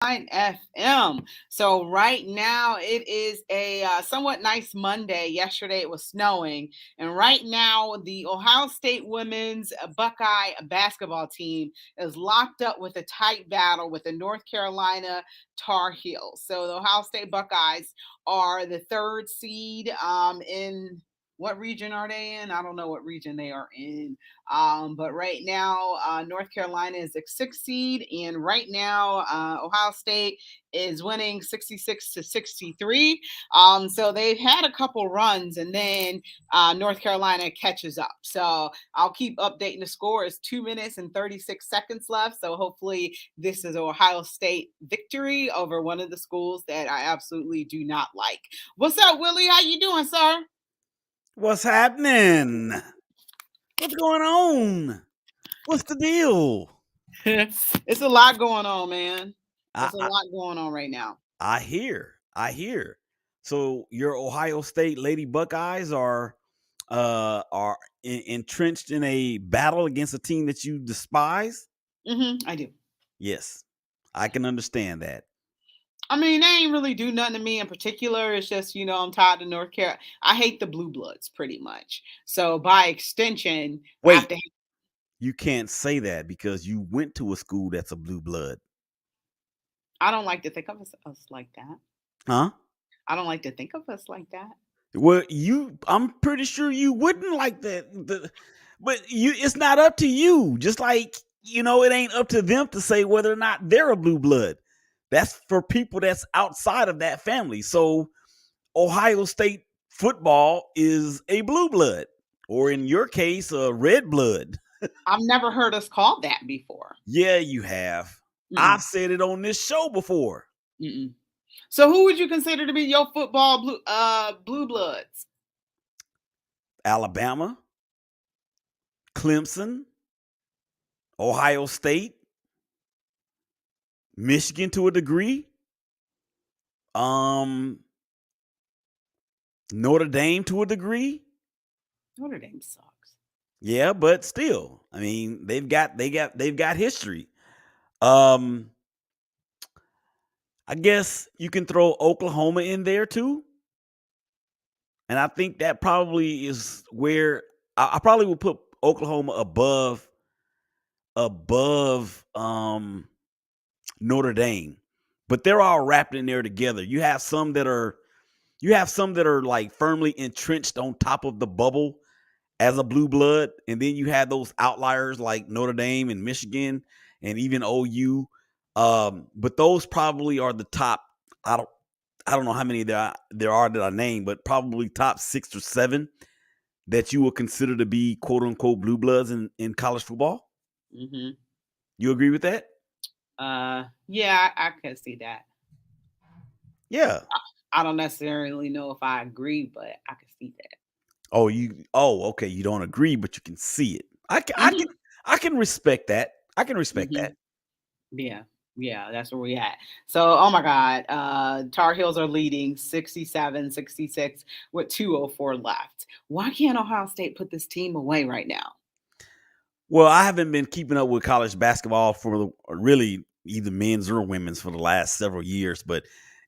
FM. So right now it is a somewhat nice Monday. Yesterday it was snowing, and right now the Ohio State women's Buckeye basketball team is locked up with a tight battle with the North Carolina Tar Heels. So the Ohio State Buckeyes are the third seed in what region are they in? I don't know what region they are in. But right now, North Carolina is a sixth seed, and right now, Ohio State is winning 66-63. So they've had a couple runs, and then North Carolina catches up. So I'll keep updating the score. It's 2 minutes and 36 seconds left. So hopefully, this is Ohio State victory over one of the schools that I absolutely do not like. What's up, Willie? How you doing, sir? What's happening? What's going on? What's the deal? It's a lot going on, man. I It's a I, lot going on right now. I hear. I hear. So your Ohio State Lady Buckeyes are entrenched in a battle against a team that you despise? I do. Yes. I can understand that. I mean, they ain't really do nothing to me in particular. It's just, I'm tired of North Carolina. I hate the Blue Bloods pretty much. So by extension, I have Wait, to hate. you can't say that because you went to a school that's a blue blood. I don't like to think of us like that. Huh? I don't like to think of us like that. Well, I'm pretty sure you wouldn't like that. But it's not up to you. Just like, it ain't up to them to say whether or not they're a blue blood. That's for people that's outside of that family. So Ohio State football is a blue blood, or in your case, a red blood. I've never heard us called that before. Yeah, you have. Mm-mm, I've said it on this show before. mm-mm. So who would you consider to be your football blue bloods? Alabama, Clemson, Ohio State, Michigan to a degree. Um, Notre Dame to a degree. Notre Dame sucks. Yeah, but still, I mean, they've got history. Um, I guess you can throw Oklahoma in there too, and I think that probably is where I probably would put Oklahoma above Notre Dame, but they're all wrapped in there together. You have some that are like firmly entrenched on top of the bubble as a blue blood, and then you have those outliers like Notre Dame and Michigan and even OU. But those probably are the top. I don't I don't know how many there are that I name, but probably top 6 or 7 that you would consider to be quote unquote blue bloods in college football. hmm You agree with that? Yeah, I can see that. Yeah. I don't necessarily know if I agree, but I can see that. Okay, you don't agree, but you can see it. I can respect that. I can respect hmm that. Yeah, yeah, that's where we at. So, oh my God, Tar Heels are leading 67-66 with 2:04 left. Why can't Ohio State put this team away right now? Well, I haven't been keeping up with college basketball really either men's or women's for the last several years, but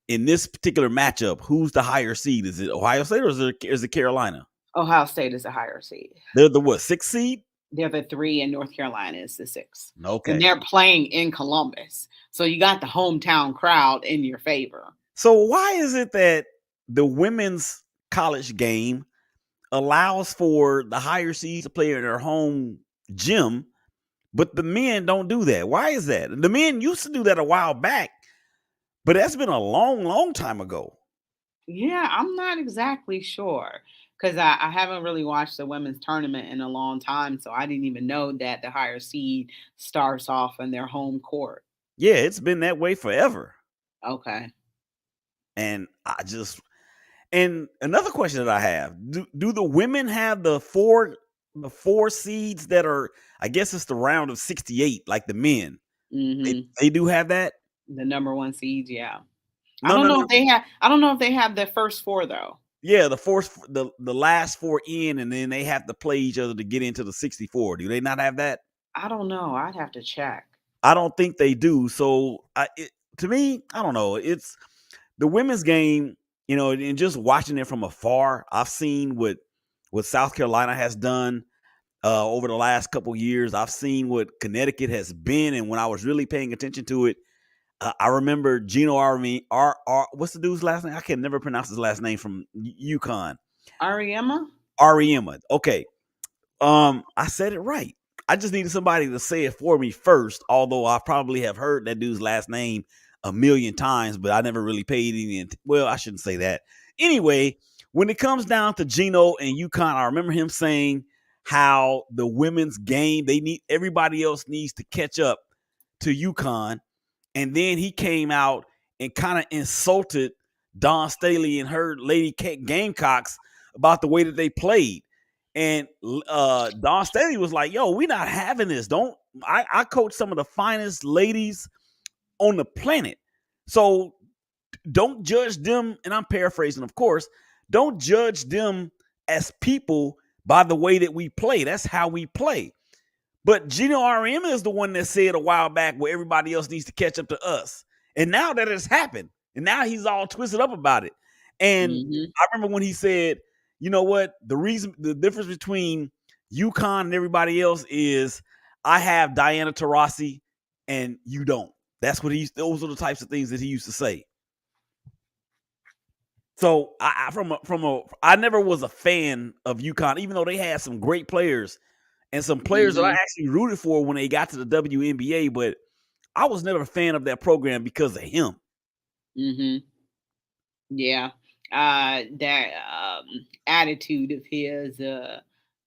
in this particular matchup, who's the higher seed? Is it Ohio State or is it Carolina? Ohio State is a higher seed. They're the what, 6th seed? They're the three, and North Carolina is the six. And Okay. they're playing in Columbus. So you got the hometown crowd in your favor. So why is it that the women's college game allows for the higher seeds to play in their home gym, but the men don't do that? Why is that? The men used to do that a while back, but that's been a long, long time ago. Yeah, I'm not exactly sure because I haven't really watched the women's tournament in a long time. So I didn't even know that the higher seed starts off in their home court. Yeah, it's been that way forever. Okay. And another question that I have, do the women have the four seeds that are, I guess it's the round of 68 like the men? They, hmm they do have that? The number one seeds, yeah. I No, don't no, know no. if they have. I don't know if they have the first four though. Yeah, the last four in, and then they have to play each other to get into the 64. Do they not have that? I don't know. I'd have to check. I don't think they do. So to me, I don't know. It's the women's game, and just watching it from afar. I've seen what South Carolina has done over the last couple years. I've seen what Connecticut has been, and when I was really paying attention to it, I remember Gino Army. What's the dude's last name? I can never pronounce his last name from UConn. Ariema? Ariema. Okay, I said it right. I just needed somebody to say it for me first, although I probably have heard that dude's last name a million times, but I never really paid any. Well, I shouldn't say that. Anyway, when it comes down to Gino and UConn, I remember him saying how the women's game, everybody else needs to catch up to UConn. And then he came out and kind of insulted Don Staley and her Lady Gamecocks about the way that they played. And Don Staley was like, "Yo, we not having this. Don't I coach some of the finest ladies on the planet. So don't judge them." And I'm paraphrasing, of course. Don't judge them as people by the way that we play. That's how we play. But Gino RM is the one that said a while back where everybody else needs to catch up to us. And now that has happened. And now he's all twisted up about it. And Mm-hmm. I remember when he said, you know what? The difference between UConn and everybody else is I have Diana Taurasi and you don't. Those are the types of things that he used to say. So I never was a fan of UConn, even though they had some great players and some players that I Mm-hmm. actually rooted for when they got to the WNBA, but I was never a fan of that program because of him. Mm-hmm. Yeah. That attitude of his,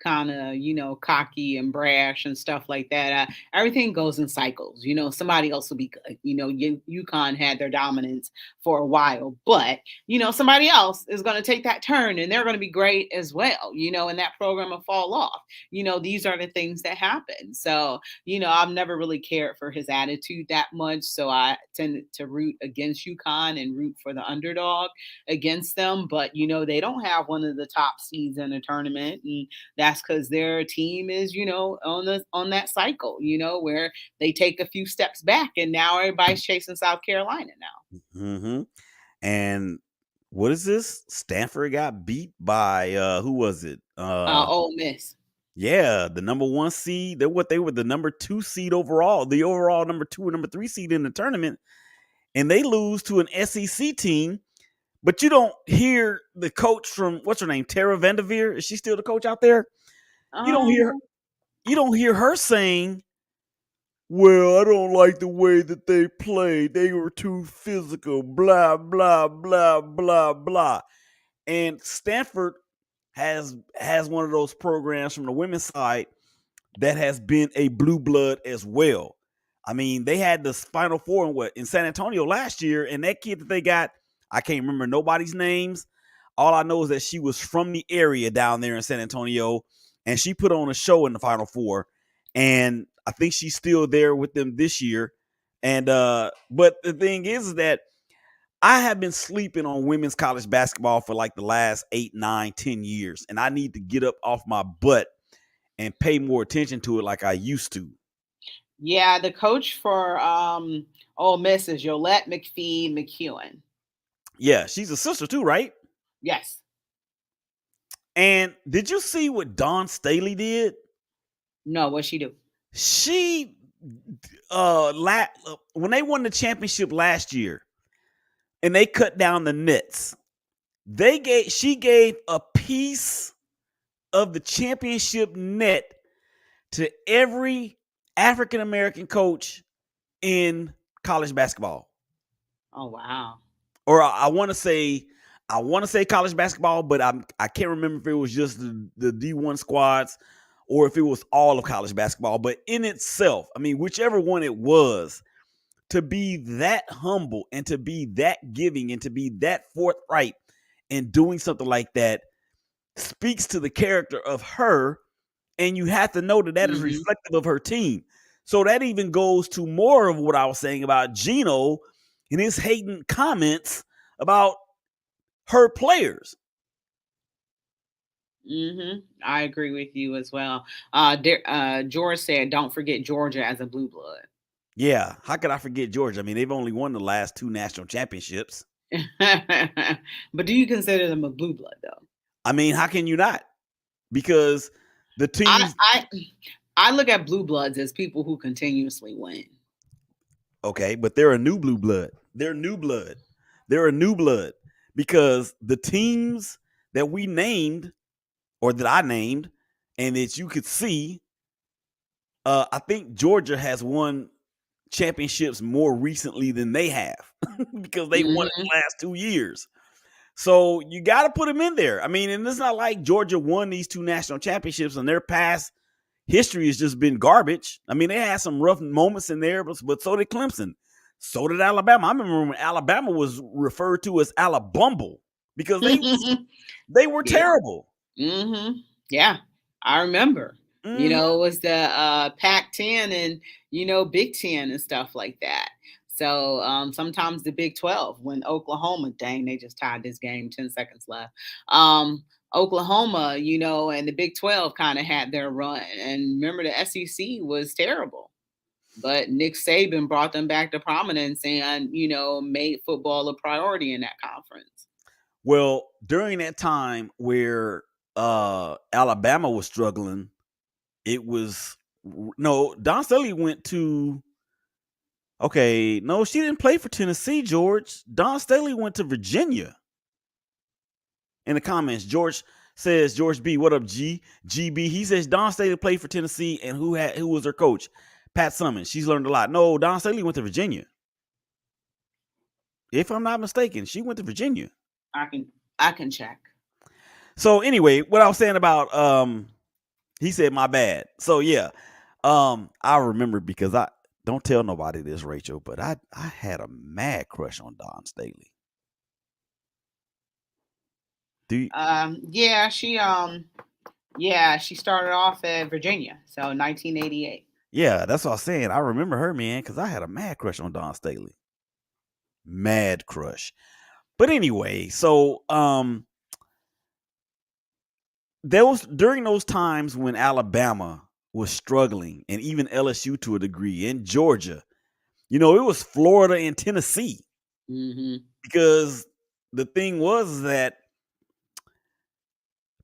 kind of, cocky and brash and stuff like that. Everything goes in cycles. Somebody else will be good. UConn had their dominance for a while, but somebody else is going to take that turn and they're going to be great as well. And that program will fall off. These are the things that happen. So I've never really cared for his attitude that much. So I tended to root against UConn and root for the underdog against them. But they don't have one of the top seeds in the tournament, and that's because their team is on that cycle, where they take a few steps back, and now everybody's chasing South Carolina now. Mm-hmm. And what is this? Stanford got beat by who was it? Ole Miss. Yeah, the number one seed. They were the number two seed overall, the overall number two and number three seed in the tournament, and they lose to an SEC team. But you don't hear the coach from what's her name, Tara Vanderveer. Is she still the coach out there? You don't hear Um, you don't hear her saying, "Well, I don't like the way that they played. They were too physical." Blah blah blah blah blah. And Stanford has one of those programs from the women's side that has been a blue blood as well. I mean, they had the Final Four in San Antonio last year, and that kid that they got, I can't remember nobody's names. All I know is that she was from the area down there in San Antonio, and she put on a show in the Final Four. And I think she's still there with them this year. And but the thing is that I have been sleeping on women's college basketball for like the last 8, 9, 10 years, and I need to get up off my butt and pay more attention to it like I used to. yeah, the coach for Ole Miss is Yolette McPhee McEwen. Yeah, she's a sister too, right? Yes. And did you see what Dawn Staley did? No, what she do? She when they won the championship last year and they cut down the nets, she gave a piece of the championship net to every African American coach in college basketball. Oh wow. Or I want to say college basketball, but I can't remember if it was just the D1 squads or if it was all of college basketball. But in itself, I mean, whichever one it was, to be that humble and to be that giving and to be that forthright in doing something like that speaks to the character of her. And you have to know that that is Mm-hmm. reflective of her team. So that even goes to more of what I was saying about Gino and his hating comments about her players. I agree with you as well. George said, "Don't forget Georgia as a blue blood." Yeah, how could I forget Georgia? I mean, they've only won the last 2 national championships. But do you consider them a blue blood though? I mean, how can you not? Because the I teams I I look at blue bloods as people who continuously win. okay, but they're a new blue blood. They're new blood. They're a new blood because the teams that we named or that I named and that you could see, I think Georgia has won championships more recently than they have because they won it Hmm. the last 2 years. So you got to put them in there. I mean, and it's not like Georgia won these 2 national championships and their past history has just been garbage. I mean, they had some rough moments in there, but so did Clemson. So did Alabama. I remember when Alabama was referred to as Alabumble because they were Yeah. terrible. Hmm. Yeah. I remember. Hmm. It was the Pac-10 and Big Ten and stuff like that. So sometimes the Big 12 when Oklahoma, dang, they just tied this game, 10 seconds left. Oklahoma, and the Big 12 kind of had their run. And remember, the SEC was terrible. But Nick Saban brought them back to prominence and, made football a priority in that conference. Well, during that time where Alabama was struggling, it was no Don Staley went to okay. No, she didn't play for Tennessee. George Don Staley went to Virginia. In the comments, George says George B. What up, GB? He says Don Staley played for Tennessee, and who was their coach? Pat Summons. She's learned a lot. No, Don Staley went to Virginia. If I'm not mistaken, she went to Virginia. I can check. So anyway, what I was saying about he said my bad. So yeah, I remember because I don't tell nobody this, Rachel, but I had a mad crush on Don Staley. Do you, Yeah, she started off at Virginia, so 1988. yeah, that's what I was saying. I remember her, man, because I had a mad crush on Don Staley. Mad crush. But anyway, so there was during those times when Alabama was struggling, and even LSU to a degree, and Georgia, it was Florida and Tennessee Hmm. because the thing was that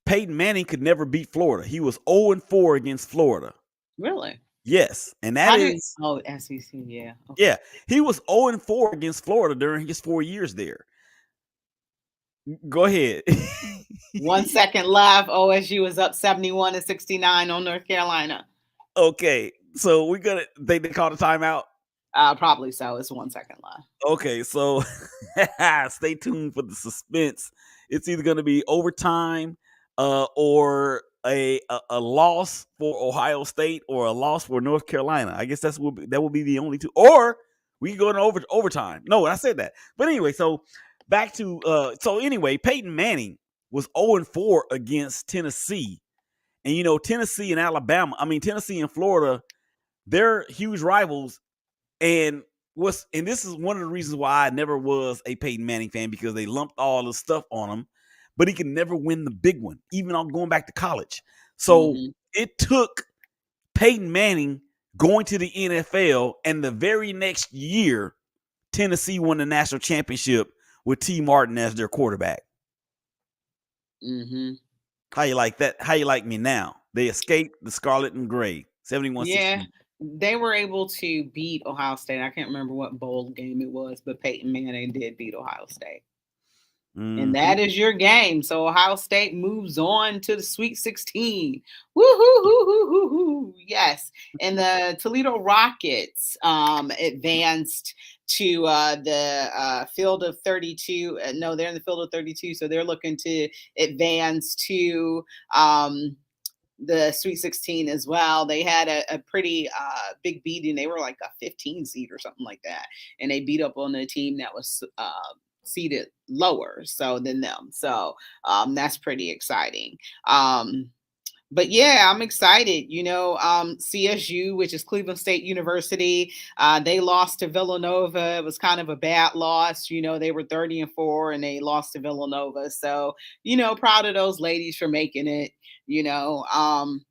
Peyton Manning could never beat Florida. He was 0-4 against Florida. Really? Yes, and that How did? is Oh, SEC. Yeah. yeah, Okay. he was 0-4 against Florida during his 4 years there. Go ahead. 1 second left. OSU was up 71-69 on North Carolina. Okay, so we're gonna they call the timeout. Probably so. It's 1 second left. Okay, so stay tuned for the suspense. It's either going to be overtime, or a loss for Ohio State or a loss for North Carolina. I guess that will be the only two. Or we can go into overtime. No, I said that. But anyway, so back to so anyway, Peyton Manning was 0-4 against Tennessee, and Tennessee and Alabama. I mean Tennessee and Florida. They're huge rivals, and this is one of the reasons why I never was a Peyton Manning fan, because they lumped all the stuff on him, but he could never win the big one, even on going back to college. So Hmm. it took Peyton Manning going to the NFL, and the very next year, Tennessee won the national championship with T. Martin as their quarterback. Hmm. How you like that? How you like me now? They escaped the Scarlet and Gray, 71 Yeah, 16. they were able to beat Ohio State. I can't remember what bowl game it was, but Peyton Manning did beat Ohio State. And Mm-hmm. that is your game. So Ohio State moves on to the Sweet 16. Woo-hoo-hoo-hoo-hoo-hoo. Yes. And the Toledo Rockets advanced to the field of 32. No, they're in the field of 32. So they're looking to advance to the Sweet 16 as well. They had a pretty big beating. They were like a 15 seed or something like that. And they beat up on a team that was seated lower than them. So that's pretty exciting. But yeah, I'm excited. CSU, which is Cleveland State University, they lost to Villanova. It was kind of a bad loss. They were 30-4 and they lost to Villanova. So, proud of those ladies for making it. You know, um,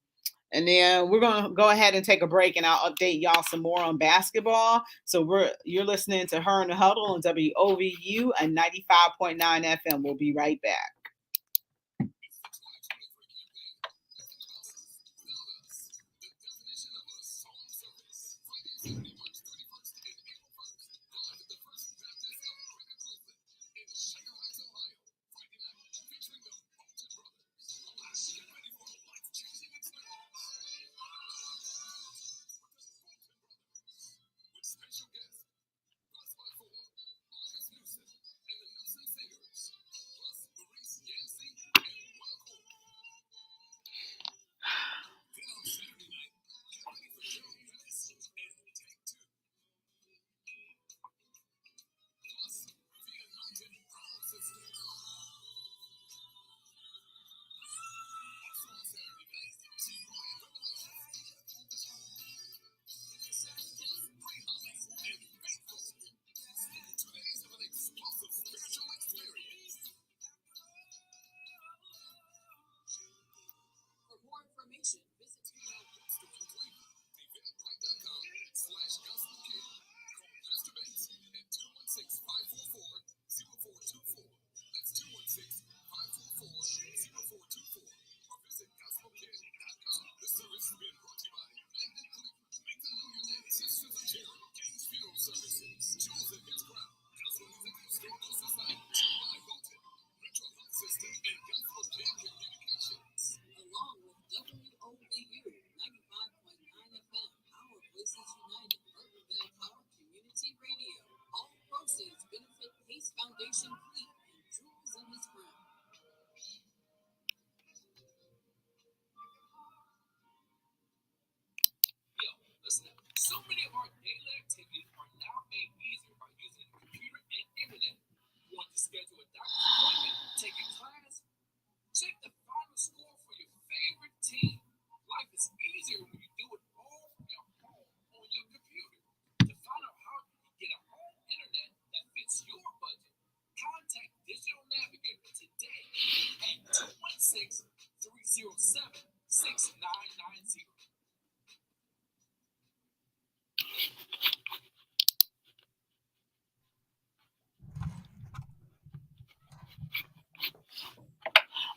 And then we're gonna go ahead and take a break, and I'll update y'all some more on basketball. So you're listening to Her in the Huddle on WOVU and 95.9 FM. We'll be right back.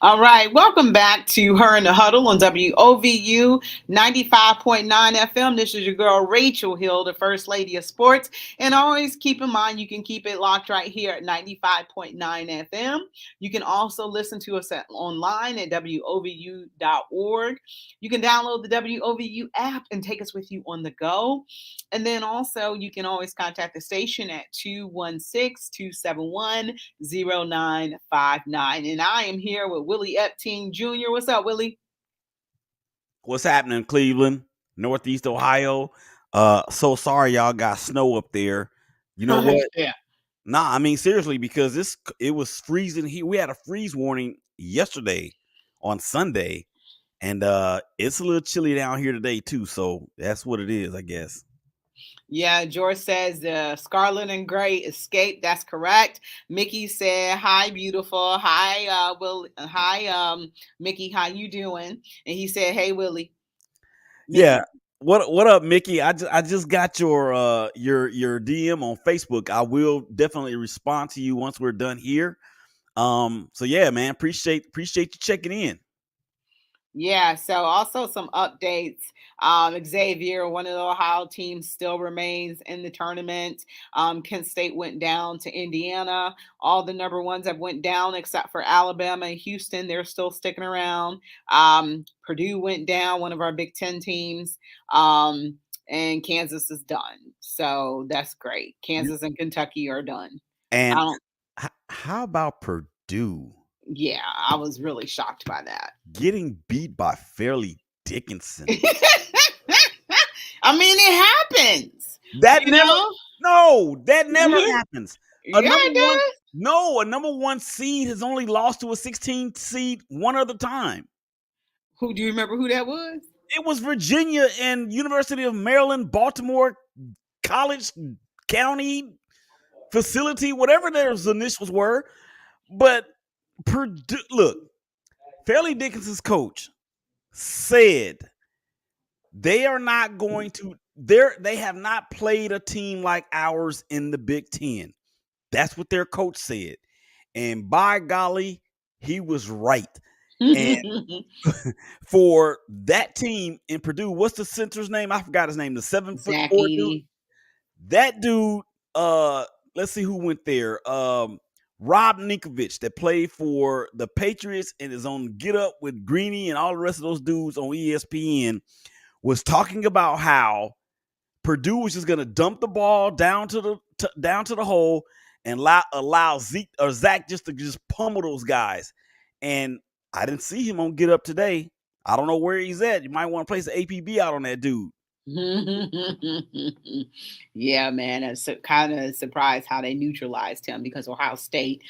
All right, welcome back to Her in the Huddle on WOVU 95.9 FM. This is your girl Rachel Hill, the First Lady of Sports. And always keep in mind, you can keep it locked right here at 95.9 FM. You can also listen to us online at WOVU.org. You can download the WOVU app and take us with you on the go. And then also, you can always contact the station at 216-271-0959. And I am here with Willie Epting Jr. What's up, Willie? What's happening, Cleveland, Northeast Ohio? So sorry y'all got snow up there. You know what? Yeah. Nah, I mean seriously, because it was freezing here. We had a freeze warning yesterday on Sunday, and it's a little chilly down here today too. So that's what it is, I guess. Yeah, George says the Scarlet and Gray escape. That's correct. Mickey said, "Hi, beautiful. Hi, Will. Hi, Mickey. How you doing?" And he said, "Hey, Willie." Mickey. Yeah. What up, Mickey? I just got your DM on Facebook. I will definitely respond to you once we're done here. So yeah, man, appreciate you checking in. Yeah, so also some updates. Xavier, one of the Ohio teams, still remains in the tournament. Kent State went down to Indiana. All the number ones have went down except for Alabama and Houston. They're still sticking around. Purdue went down, one of our Big Ten teams. And Kansas is done. So that's great. Kansas and Kentucky are done. And how about Purdue? Yeah, I was really shocked by that. Getting beat by Fairleigh Dickinson. I mean, it happens. That never happens. Yeah, it does. A number one seed has only lost to a 16 seed one other time. Who do you remember who that was? It was Virginia and University of Maryland, Baltimore College County facility, whatever their initials were. But Purdue, look, Fairleigh Dickinson's coach said They are not going to. They have not played a team like ours in the Big Ten. That's what their coach said, and by golly, he was right. And for that team in Purdue, what's the center's name? I forgot his name. The 7'4" Zach dude. Edey. That dude. Let's see who went there. Rob Ninkovich that played for the Patriots and is on Get Up with Greeny and all the rest of those dudes on ESPN was talking about how Purdue was just going to dump the ball down to the hole and allow Zeke or Zach just to just pummel those guys. And I didn't see him on Get Up today. I don't know where he's at. You might want to place an APB out on that dude. Yeah, man. I'm kind of surprised how they neutralized him because Ohio State,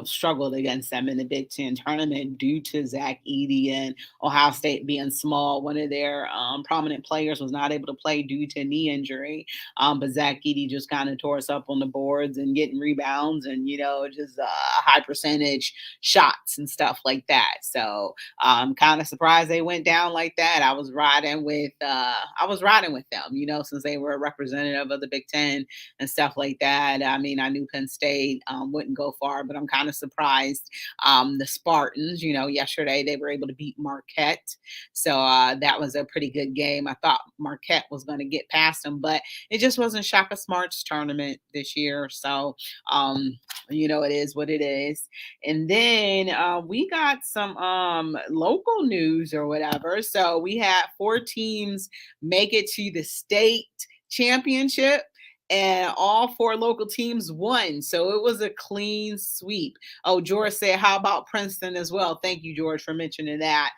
struggled against them in the Big Ten tournament due to Zach Edey and Ohio State being small. One of their prominent players was not able to play due to knee injury. But Zach Edey just kind of tore us up on the boards and getting rebounds and, just high percentage shots and stuff like that. So I'm kind of surprised they went down like that. I was riding with them, since they were a representative of the Big Ten and stuff like that. I mean, I knew Penn State wouldn't go far, but I'm kind of surprised. The Spartans, yesterday they were able to beat Marquette. So that was a pretty good game. I thought Marquette was going to get past them, but it just wasn't Shaka Smart's tournament this year. So, it is what it is. And then we got some local news or whatever. So we had 4 teams make it to the state championship and all 4 local teams won. So it was a clean sweep. Oh, George said, how about Princeton as well? Thank you, George, for mentioning that.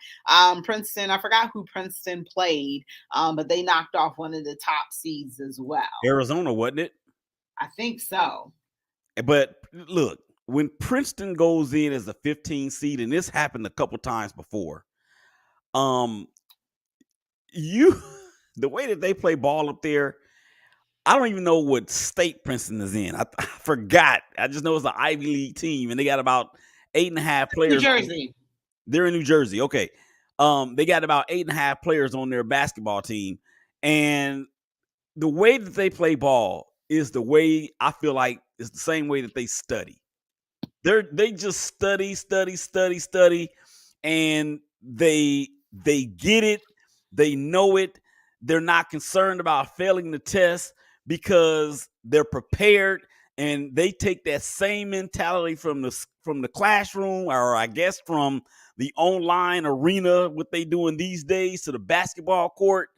Princeton, I forgot who Princeton played, but they knocked off one of the top seeds as well. Arizona, wasn't it? I think so. But look, when Princeton goes in as a 15 seed, and this happened a couple times before, you the way that they play ball up there, I don't even know what state Princeton is in. I forgot. I just know it's an Ivy League team, and they got about 8.5 New players. Jersey. They're in New Jersey. Okay. They got about 8.5 players on their basketball team, and the way that they play ball is the way I feel like it's the same way that they study. They just study, and they get it. They know it. They're not concerned about failing the test because they're prepared, and they take that same mentality from the classroom, or I guess from the online arena, what they doing these days, to the basketball court.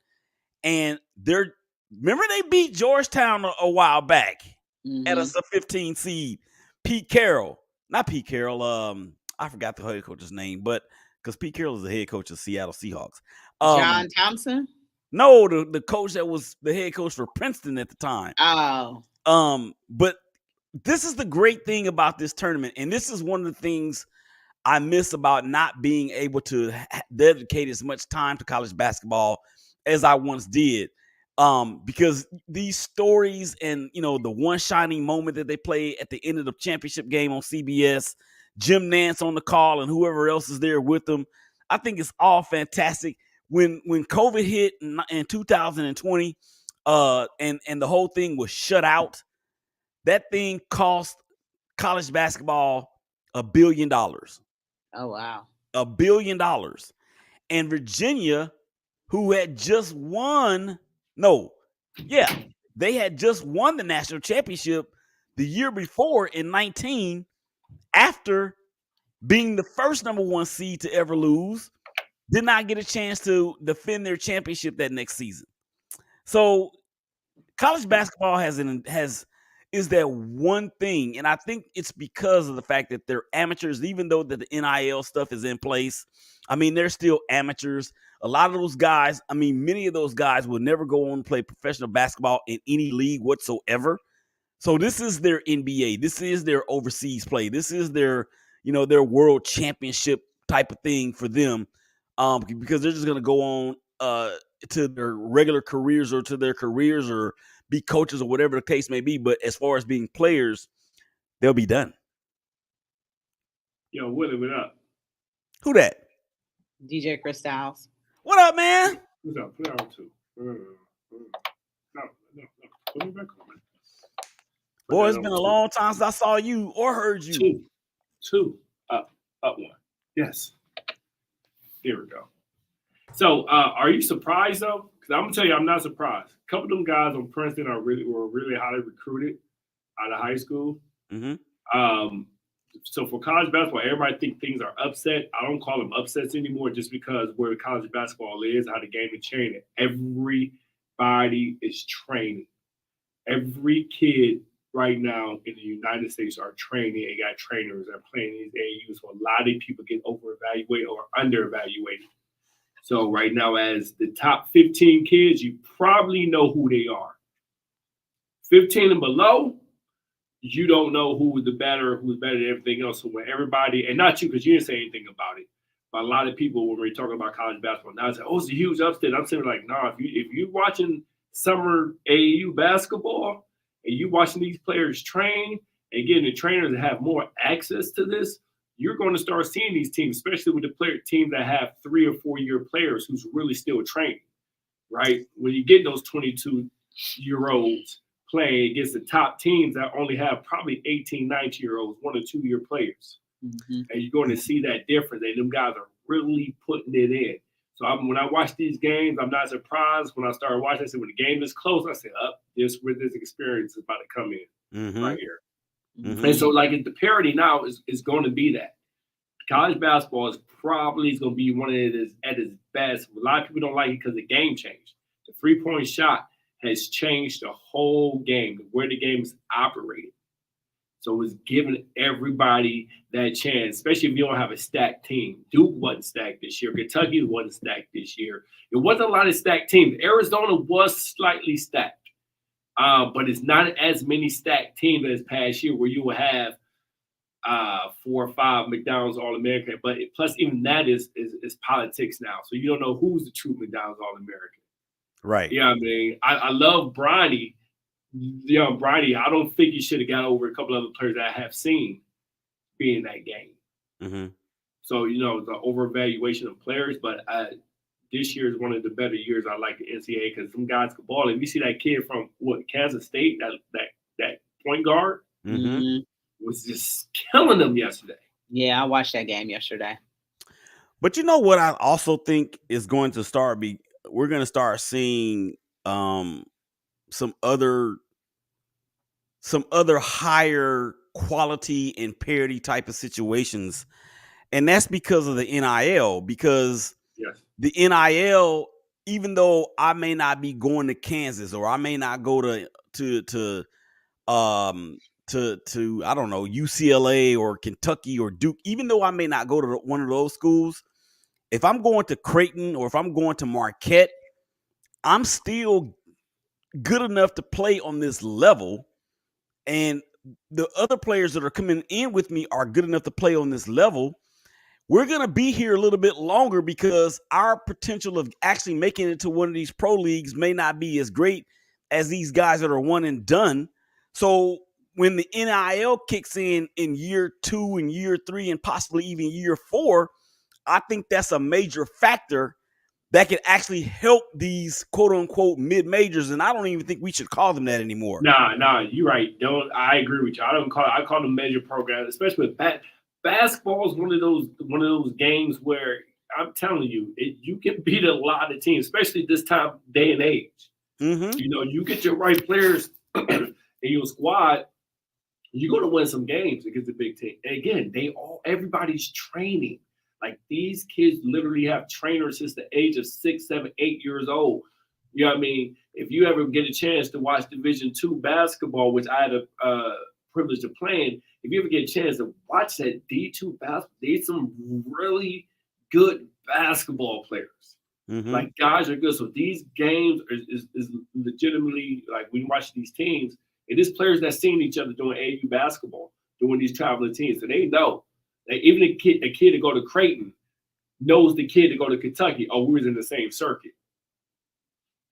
And remember they beat Georgetown a while back at a 15 seed. Not Pete Carroll. I forgot the head coach's name, but because Pete Carroll is the head coach of Seattle Seahawks. John Thompson. No, the coach that was the head coach for Princeton at the time. Oh. But this is the great thing about this tournament, and this is one of the things I miss about not being able to dedicate as much time to college basketball as I once did. Because these stories and, the one shining moment that they play at the end of the championship game on CBS, Jim Nance on the call and whoever else is there with them, I think it's all fantastic. When COVID hit in 2020, and the whole thing was shut out, that thing cost college basketball $1 billion. Oh, wow. $1 billion. And Virginia, who had just won, they had just won the national championship the year before in 19, after being the first number 1 seed to ever lose, did not get a chance to defend their championship that next season. So college basketball is that one thing, and I think it's because of the fact that they're amateurs, even though that the NIL stuff is in place. I mean, they're still amateurs. A lot of those guys, many of those guys will never go on to play professional basketball in any league whatsoever. So this is their NBA. This is their overseas play. This is their world championship type of thing for them, because they're just going to go on to their regular careers or to their careers or be coaches or whatever the case may be. But as far as being players, they'll be done. Yo, Willie, what up? Who that? DJ Chris Styles. What up, man? Who's that? Put it on two. No. Put me back on it. Put Boy, that it's on been a two. long time since I saw you or heard you. Two. Up one. Yes. Here we go. So, are you surprised though? Because I'm gonna tell you, I'm not surprised. A couple of them guys on Princeton were really highly recruited out of high school. Mm-hmm. So for college basketball, everybody think things are upset. I don't call them upsets anymore, just because where college basketball is, how the game is changing. Everybody is training. Every kid right now in the United States are training. They got trainers that are playing these AAUs. So a lot of people get over evaluated or under evaluated. So right now, as the top 15 kids, you probably know who they are. 15 and below, you don't know who's better than everything else. So when everybody, and not you, because you didn't say anything about it, but a lot of people when we're talking about college basketball now say, "Oh, it's a huge upset." I'm saying like, "No, if you're watching summer AAU basketball and you watching these players train and getting the trainers that have more access to this, you're going to start seeing these teams, especially with the teams that have 3 or 4 year players who's really still training, right? When you get those 22-year-olds playing against the top teams that only have probably 18, 19-year-olds, 1 or 2 year players. Mm-hmm. And you're going to see that difference. And them guys are really putting it in. So when I watch these games, I'm not surprised. When I started watching, I said, when the game is close, I said, this where this experience is about to come in right here. Mm-hmm. And so, like, the parity now is going to be that. College basketball is probably going to be one of it at its best. A lot of people don't like it because the game changed. The 3-point shot has changed the whole game, where the game is operated. So it's giving everybody that chance, especially if you don't have a stacked team. Duke wasn't stacked this year. Kentucky wasn't stacked this year. It wasn't a lot of stacked teams. Arizona was slightly stacked, but it's not as many stacked teams as past year where you will have 4 or 5 McDonald's All-American. But plus, even that is politics now. So you don't know who's the true McDonald's All-American. Right. Yeah, I mean, I love Bronny. Bronny, I don't think he should have got over a couple other players that I have seen be in that game. Mm-hmm. So, the over-evaluation of players, but this year is one of the better years I like the NCAA because some guys can ball. And you see that kid from Kansas State, that point guard, was just killing them yesterday. Yeah, I watched that game yesterday. But you know what I also think is going to start we're going to start seeing some other higher quality and parity type of situations, and that's because of the NIL. Because the NIL, even though I may not be going to Kansas or I may not go to I don't know, UCLA or Kentucky or Duke, even though I may not go to one of those schools, if I'm going to Creighton or if I'm going to Marquette, I'm still good enough to play on this level, and the other players that are coming in with me are good enough to play on this level. We're going to be here a little bit longer because our potential of actually making it to one of these pro leagues may not be as great as these guys that are one and done. So when the NIL kicks in year 2 and year 3 and possibly even year 4, I think that's a major factor that can actually help these quote unquote mid majors. And I don't even think we should call them that anymore. Nah, you're right. I agree with you. I call them major programs, especially with basketball is one of those games where I'm telling you, you can beat a lot of teams, especially this day and age. Mm-hmm. You get your right players in your squad, you're going to win some games against the big team. And again, everybody's training. Like, these kids literally have trainers since the age of 6, 7, 8 years old. You know what I mean? If you ever get a chance to watch Division II basketball, which I had a privilege of playing, if you ever get a chance to watch that D2 basketball, there's some really good basketball players. Mm-hmm. Like, guys are good. So these games is legitimately, like, when you watch these teams, it is players that seen each other doing AU basketball, doing these traveling teams. So they know. Like, even a kid to go to Creighton knows the kid to go to Kentucky. Oh, we was in the same circuit.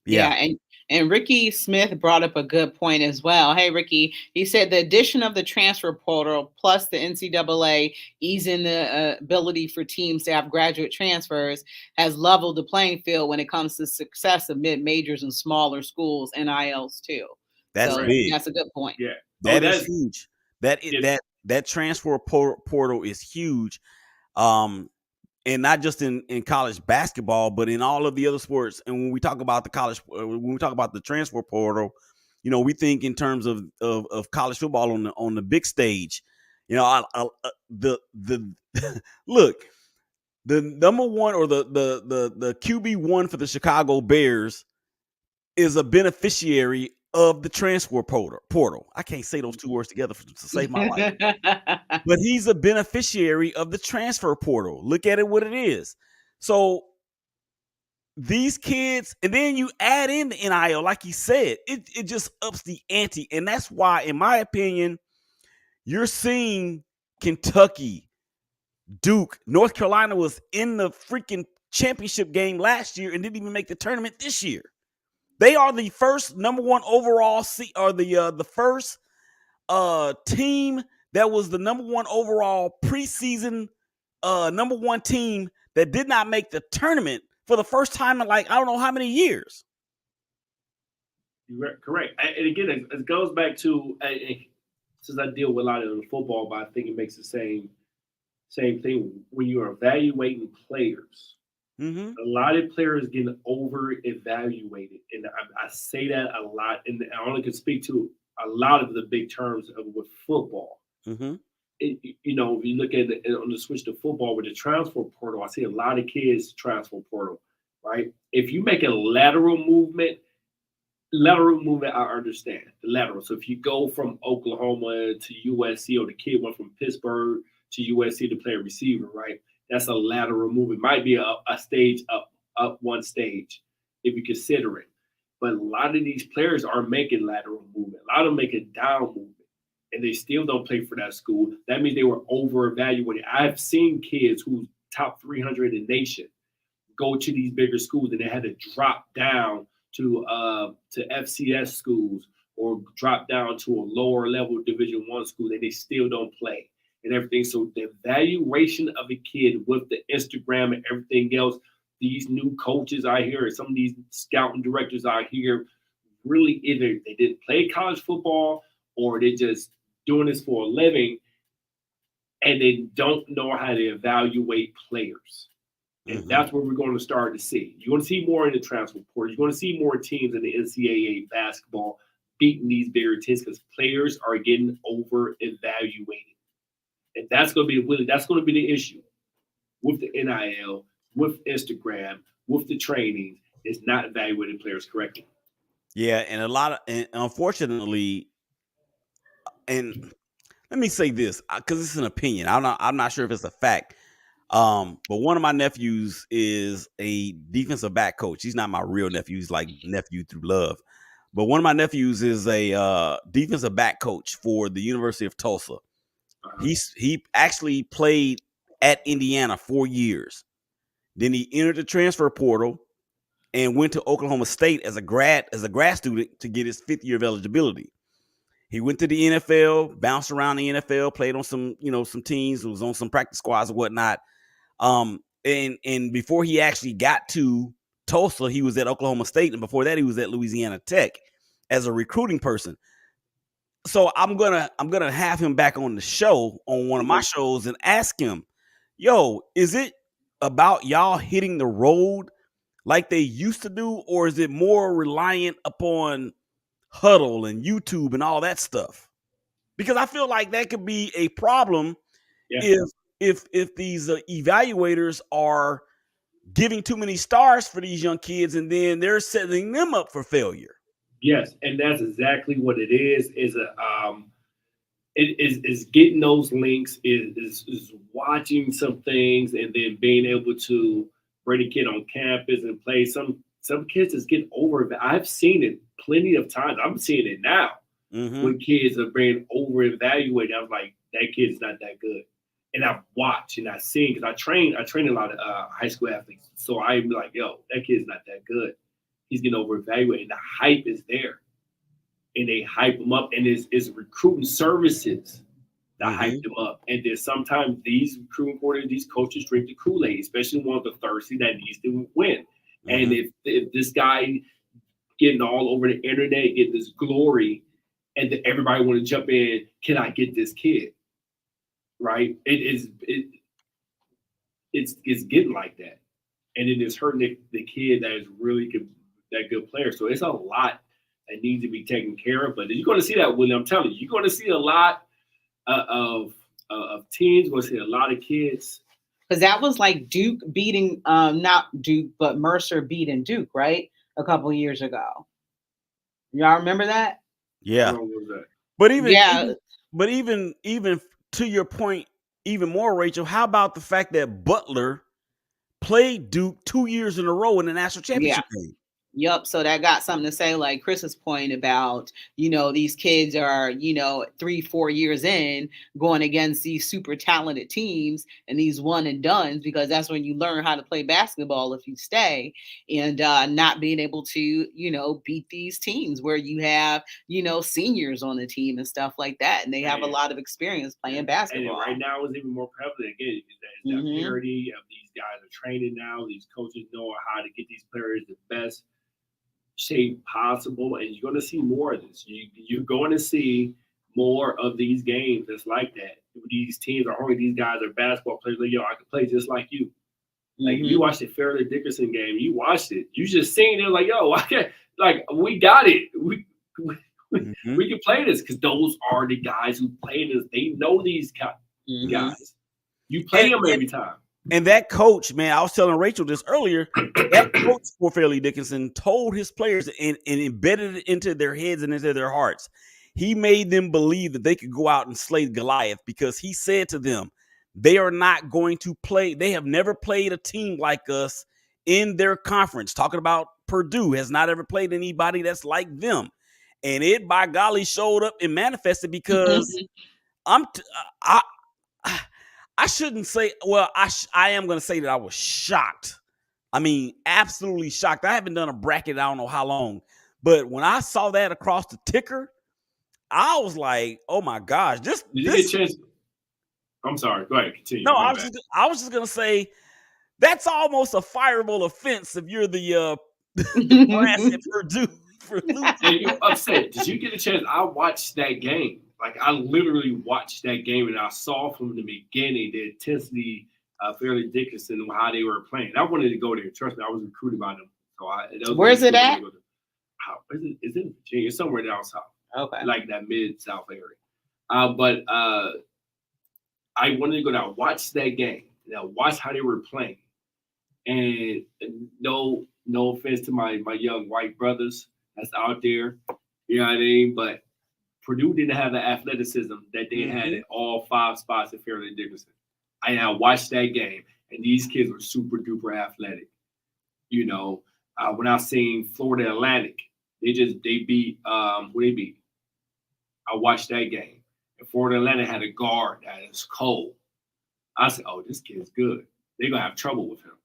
Yeah, Yeah, and Ricky Smith brought up a good point as well. Hey, Ricky, he said the addition of the transfer portal plus the NCAA easing the ability for teams to have graduate transfers has leveled the playing field when it comes to success of mid majors and smaller schools, NILs too. that's So Correct. big. that's a good point. Yeah. Oh, That is that's huge. That yeah. that transfer portal is huge. Um, and not just in college basketball, but in all of the other sports. And when we talk about when we talk about the transfer portal, we think in terms of college football on the big stage. The look, the number one or the QB1 for the Chicago Bears is a beneficiary of the transfer portal. I can't say those two words together to save my life. But he's a beneficiary of the transfer portal. Look at it what it is. So these kids, and then you add in the NIL, like he said, it just ups the ante. And that's why, in my opinion, you're seeing Kentucky, Duke, North Carolina was in the freaking championship game last year and didn't even make the tournament this year. They are the first number one overall or the first team that was the number one overall preseason number one team that did not make the tournament for the first time in like I don't know how many years. You're correct. And again, it goes back to since I deal with a lot of the football, but I think it makes the same thing when you're evaluating players. Mm-hmm. A lot of players getting over evaluated, and I say that a lot, and I only can speak to a lot of the big terms of with football. Mm-hmm. If you look at it on the switch to football with the transfer portal, I see a lot of kids transfer portal, right? If you make a lateral movement, I understand the lateral. So if you go from Oklahoma to USC, or the kid went from Pittsburgh to USC to play a receiver, right? That's a lateral movement. Might be a stage up one stage if you consider it. But a lot of these players are making lateral movement. A lot of them making down movement, and they still don't play for that school. That means they were over evaluated. I've seen kids who's top 300 in the nation go to these bigger schools, and they had to drop down to FCS schools or drop down to a lower level Division 1 school, and they still don't play and everything. So the evaluation of a kid with the Instagram and everything else, these new coaches I hear, and some of these scouting directors I hear, really either they didn't play college football or they're just doing this for a living, and they don't know how to evaluate players. And Mm-hmm. that's what we're going to start to see. You're going to see more in the transfer portal. You're going to see more teams in the NCAA basketball beating these bigger teams because players are getting over evaluated. And that's going to be the issue with the NIL, with Instagram, with the training, is not evaluating players correctly. Yeah, and unfortunately, and let me say this because it's an opinion. I'm not sure if it's a fact. But one of my nephews is a defensive back coach. He's not my real nephew. He's like nephew through love. But one of my nephews is a defensive back coach for the University of Tulsa. He actually played at Indiana 4 years. Then he entered the transfer portal and went to Oklahoma State as a grad student to get his 5th year of eligibility. He went to the NFL, bounced around the NFL, played on some teams, was on some practice squads and whatnot. And before he actually got to Tulsa, he was at Oklahoma State, and before that, he was at Louisiana Tech as a recruiting person. So I'm gonna have him back on the show on one of my shows and ask him, "Yo, is it about y'all hitting the road like they used to do, or is it more reliant upon Huddle and YouTube and all that stuff?" Because I feel like that could be a problem Yeah. if these evaluators are giving too many stars for these young kids, and then they're setting them up for failure. Yes, and that's exactly what it is. Is getting those links, is watching some things, and then being able to bring a kid on campus and play. Some kids just get over it. I've seen it plenty of times. I'm seeing it now when kids are being over evaluated. I'm like, that kid's not that good. And I've watched and I've seen because I train a lot of high school athletes. So I'm like, yo, that kid's not that good. he's getting overvalued, and the hype is there, and they hype him up, and it's recruiting services that hype them up. And then sometimes these recruiting coordinators, these coaches drink the Kool-Aid, especially one of the thirsty that needs to win. And if this guy getting all over the internet, getting this glory, and then everybody want to jump in, can I get this kid? Right? It's getting like that, and it is hurting the kid that is really good, that good player. So it's a lot that needs to be taken care of. But you're going to see that, William. I'm telling you, you're going to see a lot of teams. You're going to see a lot of kids. Because that was like Duke beating, not Duke, but Mercer beating Duke, right? A couple years ago. Y'all remember that? Yeah. What was that? But even to your point, even more, Rachel, how about the fact that Butler played Duke 2 years in a row in the national championship game? Yep. So that got something to say, like Chris's point about, these kids are, 3-4 years in going against these super talented teams and these one and dones, because that's when you learn how to play basketball if you stay, and not being able to, beat these teams where you have, seniors on the team and stuff like that. And they have a lot of experience playing basketball. And right now it's even more prevalent. Again, that parity of these guys are training now. These coaches know how to get these players the best shape possible, and you're going to see more of this. You're going to see more of these games that's like that. These teams are hungry. These guys are basketball players. Like, I can play just like you. Like, you watched the Fairleigh Dickinson game. You watched it. You just seen it like, I can't, like, we got it. We can play this, because those are the guys who play this. They know these guys. You play them every time. And that coach, man, I was telling Rachel this earlier, that coach for Fairleigh Dickinson told his players and embedded it into their heads and into their hearts. He made them believe that they could go out and slay Goliath, because he said to them, they are not going to play. They have never played a team like us in their conference. Talking about Purdue has not ever played anybody that's like them. And it, by golly, showed up and manifested, because I shouldn't say, well, I am going to say that I was shocked. I mean, absolutely shocked. I haven't done a bracket, I don't know how long. But when I saw that across the ticker, I was like, oh my gosh. Did you get a chance? I'm sorry. Go ahead. Continue. No, I was just going to say, that's almost a fireable offense if you're the brass at Purdue for losing. And you're upset. Did you get a chance? I watched that game. Like, I literally watched that game, and I saw from the beginning the intensity of Fairleigh Dickinson and how they were playing. I wanted to go there. Trust me, I was recruited by them. So where's it at? It's in Virginia. It's somewhere down south. Okay. Like that mid-south area. But I wanted to go down, watch that game, watch how they were playing. And no offense to my young white brothers that's out there, you know what I mean? But Purdue didn't have the athleticism that they had at all 5 spots at Fairleigh Dickinson. I watched that game, and these kids were super duper athletic. When I seen Florida Atlantic, they beat who they beat. I watched that game, and Florida Atlantic had a guard that is cold. I said, "Oh, this kid's good. They're gonna have trouble with him."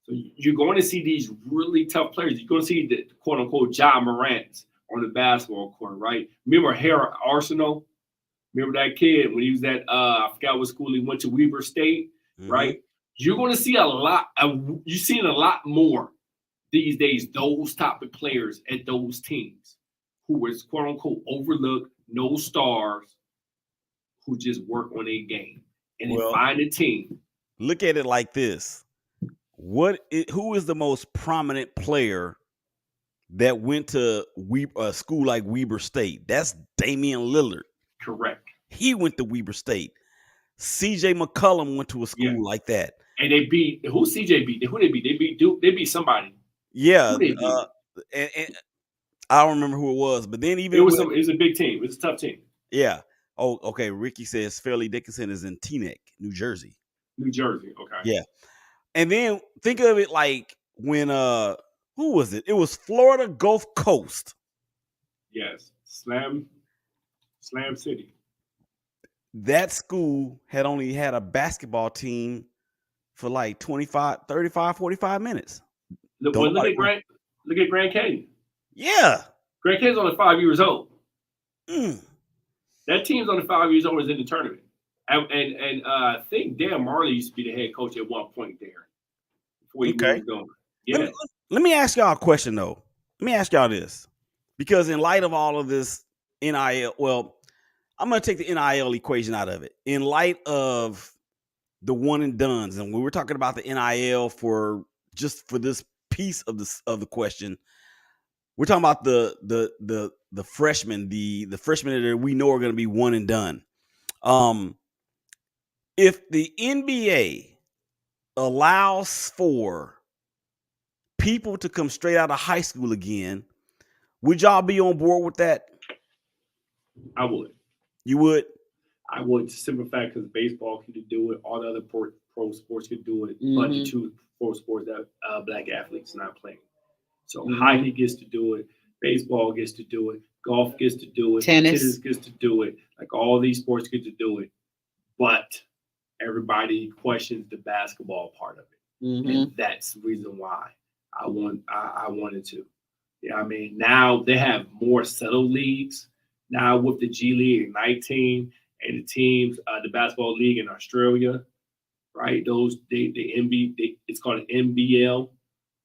So you're going to see these really tough players. You're going to see the quote unquote Ja Morants on the basketball court, right? Remember Harry Arsenal? Remember that kid when he was at I forgot what school he went to, Weber State, right? You're going to see a lot. You're seeing a lot more these days. Those type of players at those teams who was quote unquote overlooked, no stars, who just work on their game and then find a team. Look at it like this. Who is the most prominent player that went to a school like Weber State? That's Damian Lillard. Correct. He went to Weber State. CJ McCollum went to a school like that. And they beat who? CJ beat who? They beat? They beat Duke. They beat somebody. Yeah. And I don't remember who it was, but then even it was a big team. It was a tough team. Yeah. Oh, okay. Ricky says Fairleigh Dickinson is in Teaneck, New Jersey. New Jersey. Okay. Yeah. And then think of it like when who was it? It was Florida Gulf Coast. Yes. Slam City. That school had only had a basketball team for like 25, 35, 45 minutes. Look at Grant. Look at Grand Canyon. Yeah. Grand Canyon's only 5 years old. Mm. That team's only 5 years old is in the tournament. And I think Dan Marley used to be the head coach at one point there before he Okay. moved on. Let Yeah. me, let me ask y'all a question though. Let me ask y'all this, because in light of all of this NIL, well, I'm going to take the NIL equation out of it. In light of the one and dones, and we were talking about the NIL for this piece of the question, we're talking about the freshmen, the freshmen that we know are going to be one and done. If the NBA allows for people to come straight out of high school again, would y'all be on board with that? I would. You would? I would. Simple fact because baseball could do it. All the other pro sports could do it. But the two pro sports that black athletes not playing. So hockey gets to do it. Baseball gets to do it. Golf gets to do it. Tennis gets to do it. Like all these sports get to do it. But everybody questions the basketball part of it. And that's the reason why I wanted to. Yeah, I mean, now they have more settled leagues. Now with the G League Ignite team and the teams, the basketball league in Australia, right? Those the it's called an NBL.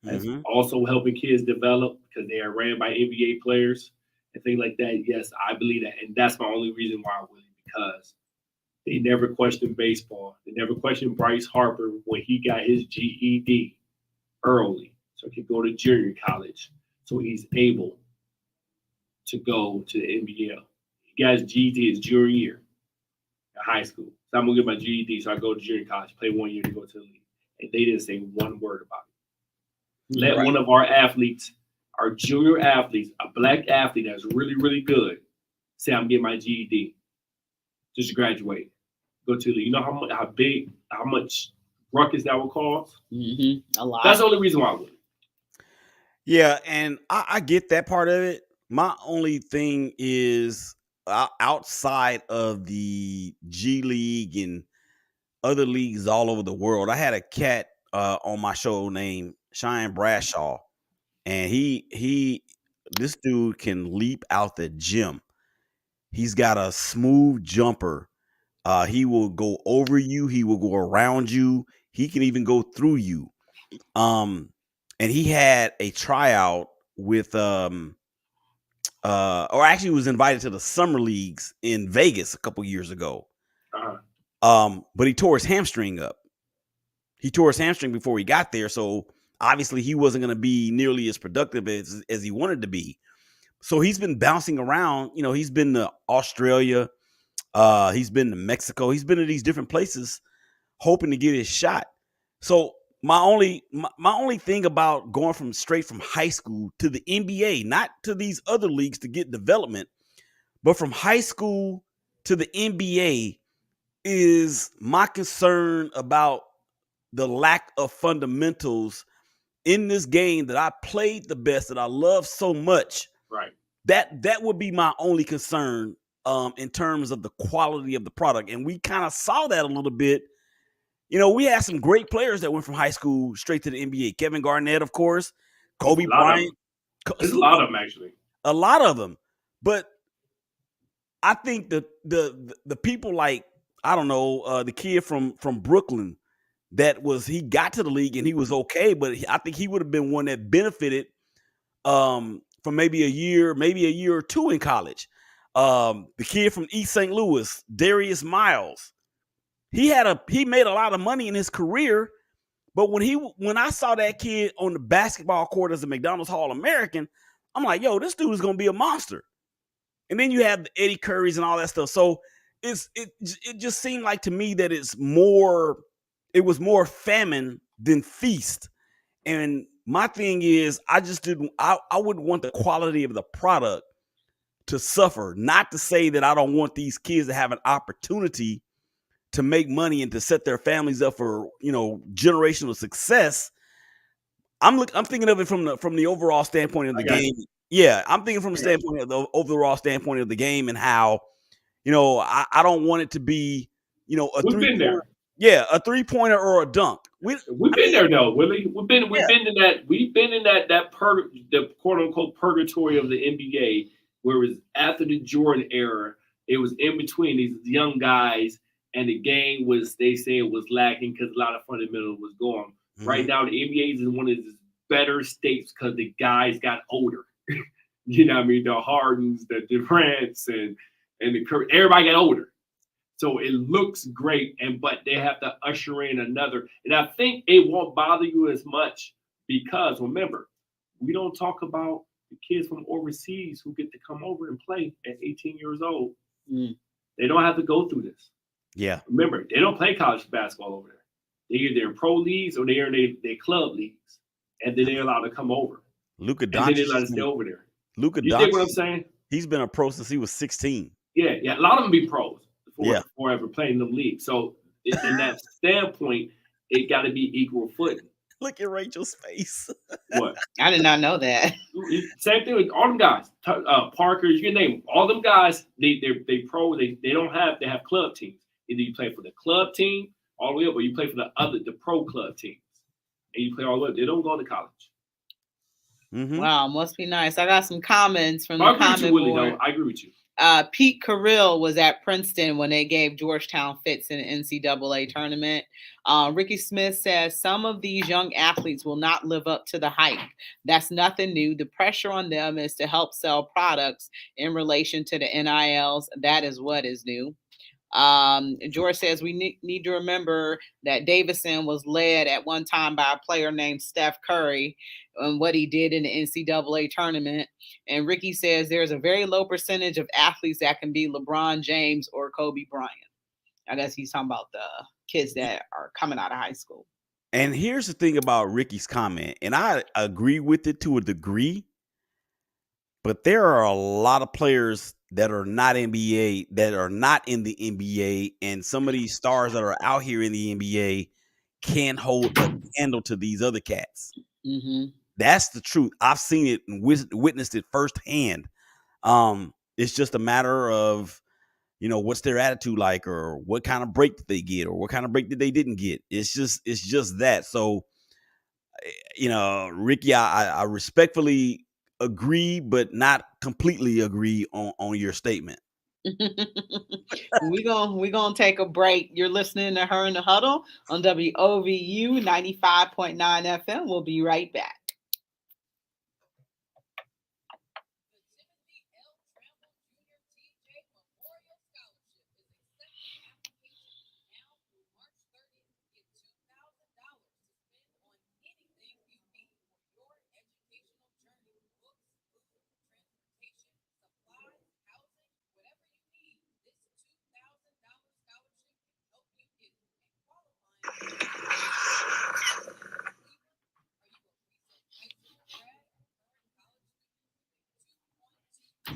That's also helping kids develop because they are ran by NBA players and things like that. Yes, I believe that, and that's my only reason why I win, because they never questioned baseball. They never questioned Bryce Harper when he got his GED early, so he could go to junior college, so he's able to go to the NBL. He got his GED his junior year in high school. So I'm gonna get my GED, so I go to junior college, play 1 year to go to the league, and they didn't say one word about it. Let one of our athletes, our junior athletes, a black athlete that's really, really good, say I'm getting my GED, just graduate, go to the. You know how much ruckus that would cause? A lot. That's the only reason why I would. Yeah, and I get that part of it. My only thing is outside of the G League and other leagues all over the world. I had a cat on my show named Shine Bradshaw, and this dude can leap out the gym. He's got a smooth jumper. He will go over you. He will go around you. He can even go through you. And he had a tryout with or actually was invited to the summer leagues in Vegas a couple years ago. But he tore his hamstring up. He tore his hamstring before he got there, so obviously he wasn't going to be nearly as productive as he wanted to be. So he's been bouncing around. You know, he's been to Australia, he's been to Mexico, he's been to these different places, hoping to get his shot. So my only thing about going straight from high school to the NBA, not to these other leagues to get development, but from high school to the NBA, is my concern about the lack of fundamentals in this game that I played the best, that I love so much. Right. That would be my only concern in terms of the quality of the product. And we kind of saw that a little bit. You know, we had some great players that went from high school straight to the NBA. Kevin Garnett, of course, Kobe Bryant. There's a lot of them, actually. A lot of them. But I think the people like, I don't know, the kid from Brooklyn, he got to the league and he was okay, but I think he would have been one that benefited from maybe a year or two in college. The kid from East St. Louis, Darius Miles, he made a lot of money in his career, but when I saw that kid on the basketball court as a McDonald's All-American, I'm like, yo, this dude is gonna be a monster. And then you have the Eddie Currys and all that stuff. So it just seemed like to me that it was more famine than feast. And my thing is, I wouldn't want the quality of the product to suffer. Not to say that I don't want these kids to have an opportunity to make money and to set their families up for, you know, generational success. I'm thinking of it from the overall standpoint of the game. Yeah, I'm thinking from the standpoint of the overall standpoint of the game and how, you know, I don't want it to be, you know, a 3-pointer. Yeah, a 3-pointer or a dunk. We've been there though, Willie. We've Yeah. been in that the quote unquote purgatory of the NBA, where it was after the Jordan era. It was in between these young guys, and the game was, they say, it was lacking because a lot of fundamentals was gone. Right Mhm. now, the NBA is in one of the better states because the guys got older. You know what I mean? The Hardens, the Durants, and the Curry, everybody got older. So it looks great, but they have to usher in another. And I think it won't bother you as much because remember, we don't talk about the kids from overseas who get to come over and play at 18 years old. Mm. They don't have to go through this. Yeah. Remember, they don't play college basketball over there. They're either in pro leagues or they're in their club leagues, and then they're allowed to come over, Luka and then they're Doncic allowed has to stay been over there. Luka You think what I'm Doncic. saying? He's been a pro since he was 16. Yeah. A lot of them be pros Yeah. for ever playing in the league. So in that standpoint, it got to be equal footing. Look at Rachel's face. What? I did not know that. Same thing with all them guys. Parker, you can name them. All them guys. They pro. They don't have. They have club teams. Either you play for the club team all the way up, or you play for the pro club teams, and you play all the way up. They don't go to college. Mm-hmm. Wow, must be nice. I got some comments from I the agree with you, comment Willie. board. Though I agree with you. Pete Carrill was at Princeton when they gave Georgetown fits in the NCAA tournament. Ricky Smith says some of these young athletes will not live up to the hype. That's nothing new. The pressure on them is to help sell products in relation to the NILs. That is what is new. George says we need to remember that Davidson was led at one time by a player named Steph Curry and what he did in the NCAA tournament. And Ricky says there's a very low percentage of athletes that can be LeBron James or Kobe Bryant. I guess he's talking about the kids that are coming out of high school. And here's the thing about Ricky's comment, and I agree with it to a degree, but there are a lot of players that are not NBA, that are not in the NBA, and some of these stars that are out here in the NBA can't hold a candle to these other cats. Mm-hmm. That's the truth. I've seen it and witnessed it firsthand. It's just a matter of, what's their attitude like, or what kind of break did they get, or what kind of break did they didn't get. It's just that. So, Ricky, I respectfully agree, but not completely agree on your statement. we gonna take a break. You're listening to Her in the Huddle on WOVU 95.9 FM. We'll be right back.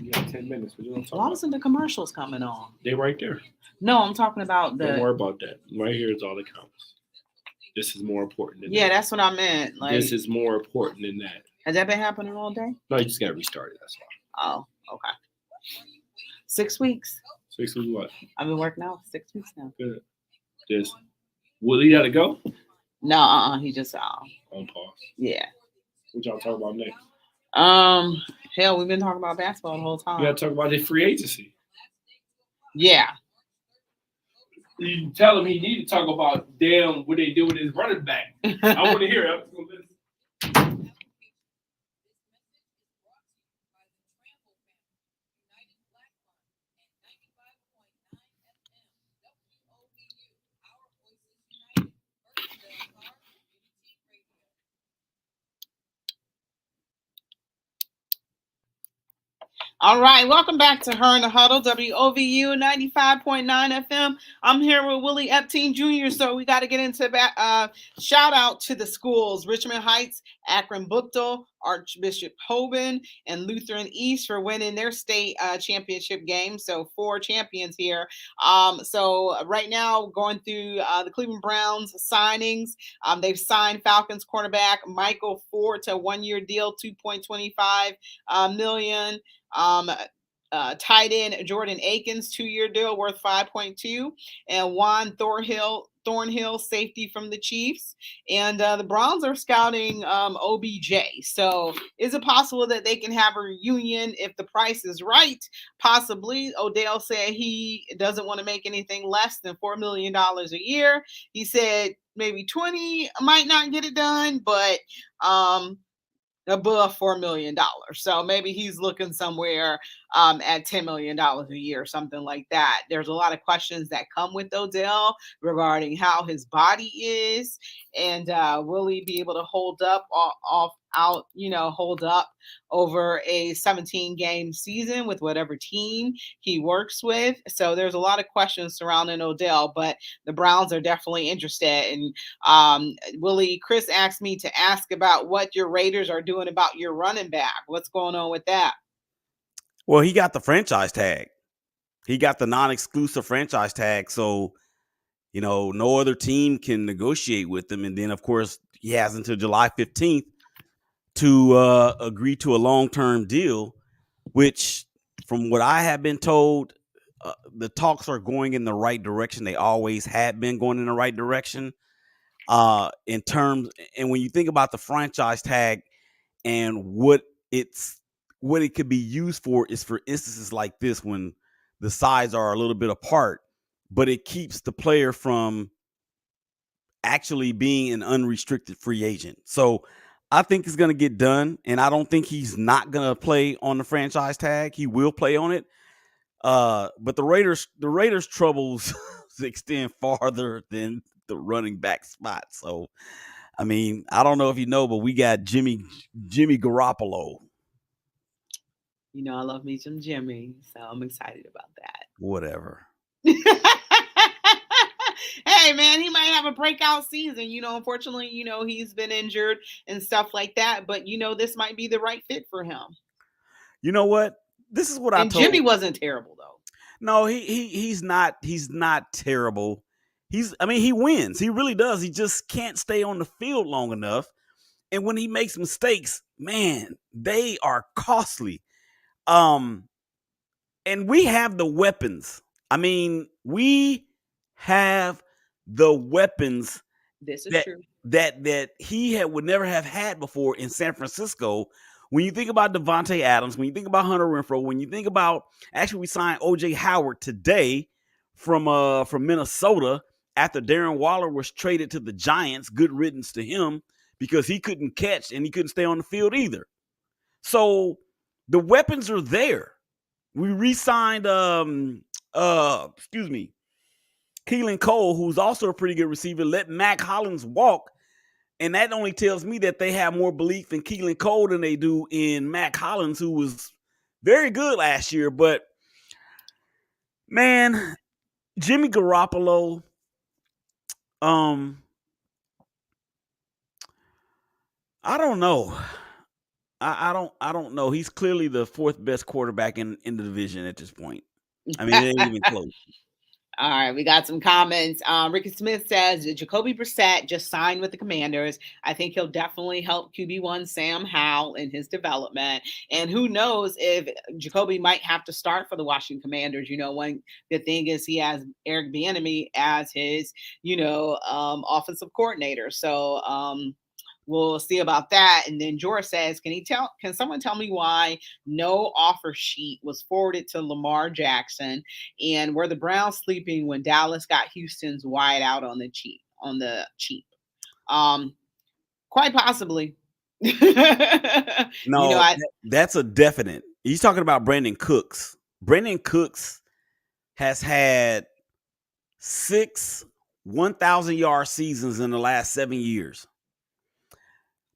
You got 10 minutes. What you want to talk Why about? wasn't the commercials coming on? They right there. No, I'm talking about Don't worry about that. Right here is all that counts. This is more important than that. That's what I meant. Like, this is more important than that. Has that been happening all day? No, you just got to restart it. That's why. Oh, okay. 6 weeks. 6 weeks what? I've been working out for 6 weeks now. Good. Just, Willie got to go? No, he just on pause. Yeah. What y'all talk about next? Hell, we've been talking about basketball the whole time. You got to talk about the free agency. Yeah. You tell him he need to talk about what they do with his running back. I want to hear it. All right, welcome back to Her in the Huddle, WOVU 95.9 FM. I'm here with Willie Epteen Jr., so we got to get into that. Shout out to the schools, Richmond Heights, Akron Bookdale, Archbishop Hoban, and Lutheran East for winning their state championship game. So 4 champions here. So right now, going through the Cleveland Browns signings, they've signed Falcons cornerback Michael Ford to a 1-year deal, $2.25 million. tight end Jordan Akins 2-year deal worth 5.2, and Juan Thornhill, safety from the Chiefs. And the Browns are scouting OBJ. So is it possible that they can have a reunion if the price is right? Possibly. Odell said he doesn't want to make anything less than $4 million a year. He said maybe 20 might not get it done, but above $4 million. So maybe he's looking somewhere at $10 million a year, something like that. There's a lot of questions that come with Odell regarding how his body is, and will he be able to hold up hold up over a 17 game season with whatever team he works with. So there's a lot of questions surrounding Odell, but the Browns are definitely interested. And Willie, Chris asked me to ask about what your Raiders are doing about your running back. What's going on with that? Well, he got the franchise tag. He got the non-exclusive franchise tag. So, no other team can negotiate with him. And then, of course, he has until July 15th to agree to a long-term deal, which, from what I have been told, the talks are going in the right direction. They always had been going in the right direction. In terms, and when you think about the franchise tag and what it could be used for, is for instances like this when the sides are a little bit apart, but it keeps the player from actually being an unrestricted free agent. So I think it's going to get done, and I don't think he's not going to play on the franchise tag. He will play on it. But the Raiders' troubles extend farther than the running back spot. So, I mean, I don't know if you know, but we got Jimmy Garoppolo. I love me some Jimmy, so I'm excited about that. Whatever. Hey man, he might have a breakout season. Unfortunately, he's been injured and stuff like that, but this might be the right fit for him. You know what? This is what I And told. Jimmy wasn't terrible though. No, he's not terrible. He wins. He really does. He just can't stay on the field long enough. And when he makes mistakes, man, they are costly. And we have the weapons. We have the weapons This is that true. that he would never have had before in San Francisco. When you think about Devontae Adams, when you think about Hunter Renfrow, when you think about, actually, we signed O.J. Howard today from Minnesota after Darren Waller was traded to the Giants. Good riddance to him, because he couldn't catch and he couldn't stay on the field either. So the weapons are there. We re-signed Keelan Cole, who's also a pretty good receiver. Let Mac Hollins walk. And that only tells me that they have more belief in Keelan Cole than they do in Mac Hollins, who was very good last year. But, man, Jimmy Garoppolo, I don't know. I don't know. He's clearly the fourth best quarterback in the division at this point. It ain't even close. All right, we got some comments. Ricky Smith says Jacoby Brissett just signed with the Commanders. I think he'll definitely help QB1 Sam Howell in his development. And who knows if Jacoby might have to start for the Washington Commanders. One the thing is he has Eric Bieniemy as his, offensive coordinator. So we'll see about that. And then George says, can someone tell me why no offer sheet was forwarded to Lamar Jackson? And were the Browns sleeping when Dallas got Houston's wide out on the cheap? Quite possibly. No, that's a definite. He's talking about Brandon Cooks. Brandon Cooks has had 6 1,000-yard seasons in the last 7 years.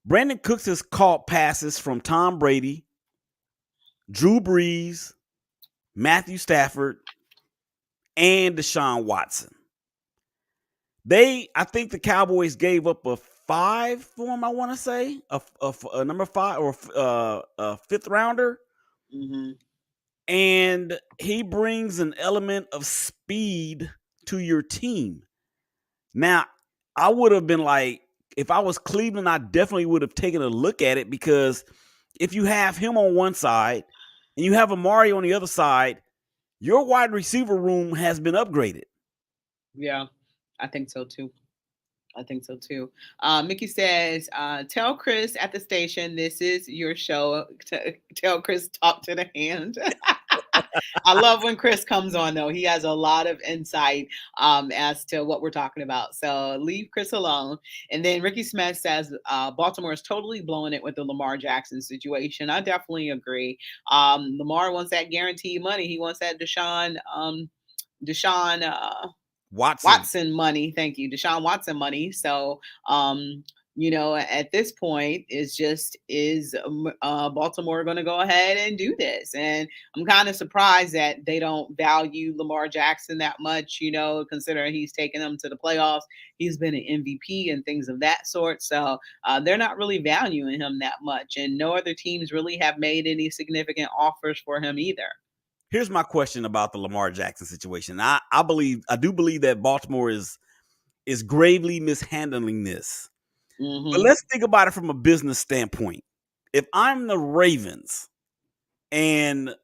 Brandon Cooks has caught passes from Tom Brady, Drew Brees, Matthew Stafford, and Deshaun Watson. I think the Cowboys gave up a 5 for him, I want to say, a number 5 or a 5th rounder. Mm-hmm. And he brings an element of speed to your team. Now, I would have been like, if I was Cleveland, I definitely would have taken a look at it, because if you have him on one side and you have Amari on the other side, your wide receiver room has been upgraded. Yeah, I think so too. I think so too. Mickey says, tell Chris at the station this is your show. Tell Chris talk to the hand. I love when Chris comes on though. He has a lot of insight as to what we're talking about. So leave Chris alone. And then Ricky Smith says Baltimore is totally blowing it with the Lamar Jackson situation. I definitely agree. Lamar wants that guaranteed money. He wants that Deshaun Watson. Watson money. Thank you, Deshaun Watson money. So, at this point, is Baltimore going to go ahead and do this? And I'm kind of surprised that they don't value Lamar Jackson that much. Considering he's taken them to the playoffs, he's been an MVP and things of that sort. So they're not really valuing him that much, and no other teams really have made any significant offers for him either. Here's my question about the Lamar Jackson situation. I do believe that Baltimore is gravely mishandling this. Mm-hmm. But let's think about it from a business standpoint. If I'm the Ravens and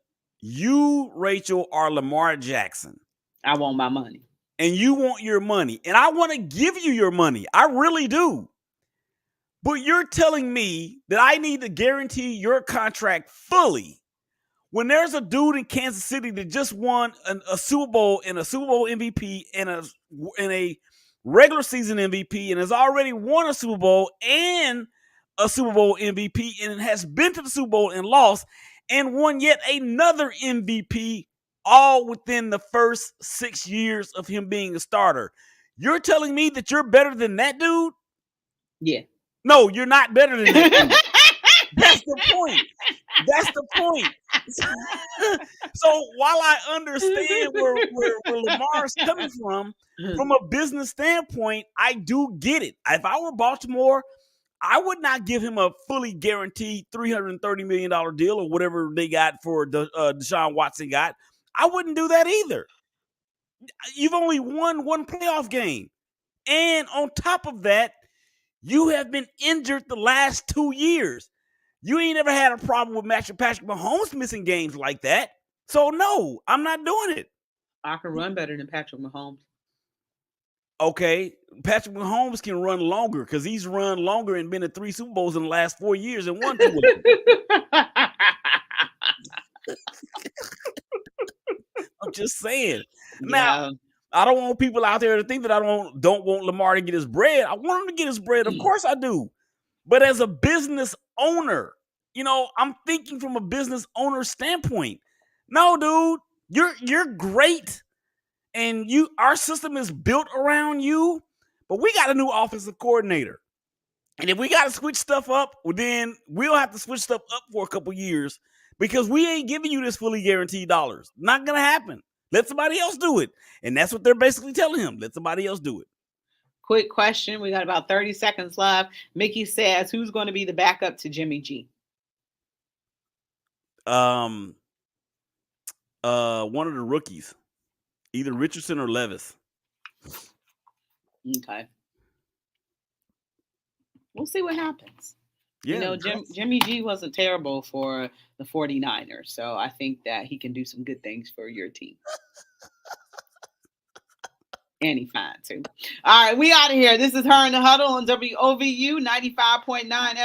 you, Rachel, are Lamar Jackson, I want my money. And you want your money, and I want to give you your money. I really do. But you're telling me that I need to guarantee your contract fully when there's a dude in Kansas City that just won a Super Bowl and a Super Bowl MVP and a regular season MVP and has already won a Super Bowl and a Super Bowl MVP and has been to the Super Bowl and lost and won yet another MVP all within the first 6 years of him being a starter. You're telling me that you're better than that dude? Yeah. No, you're not better than that dude. That's the point. That's the point. So while I understand where Lamar's coming from a business standpoint, I do get it. If I were Baltimore, I would not give him a fully guaranteed $330 million deal or whatever they got for Deshaun Watson got. I wouldn't do that either. You've only won one playoff game. And on top of that, you have been injured the last 2 years. You ain't ever had a problem with Patrick Mahomes missing games like that. So, no, I'm not doing it. I can run better than Patrick Mahomes. Okay, Patrick Mahomes can run longer because he's run longer and been to 3 Super Bowls in the last 4 years and won 2 of them. I'm just saying. Yeah. Now, I don't want people out there to think that I don't want Lamar to get his bread. I want him to get his bread. Of course I do. But as a business owner, I'm thinking from a business owner standpoint. No, dude, you're great. And our system is built around you, but we got a new offensive coordinator. And if we got to switch stuff up, well, then we'll have to switch stuff up for a couple years because we ain't giving you this fully guaranteed dollars. Not going to happen. Let somebody else do it. And that's what they're basically telling him. Let somebody else do it. Quick question. We got about 30 seconds left. Mickey says, who's going to be the backup to Jimmy G? One of the rookies. Either Richardson or Levis. Okay. We'll see what happens. Yeah, Jimmy G wasn't terrible for the 49ers, so I think that he can do some good things for your team. And he fine too. All right, we out of here. This is Her in the Huddle on WOVU 95.9 FM.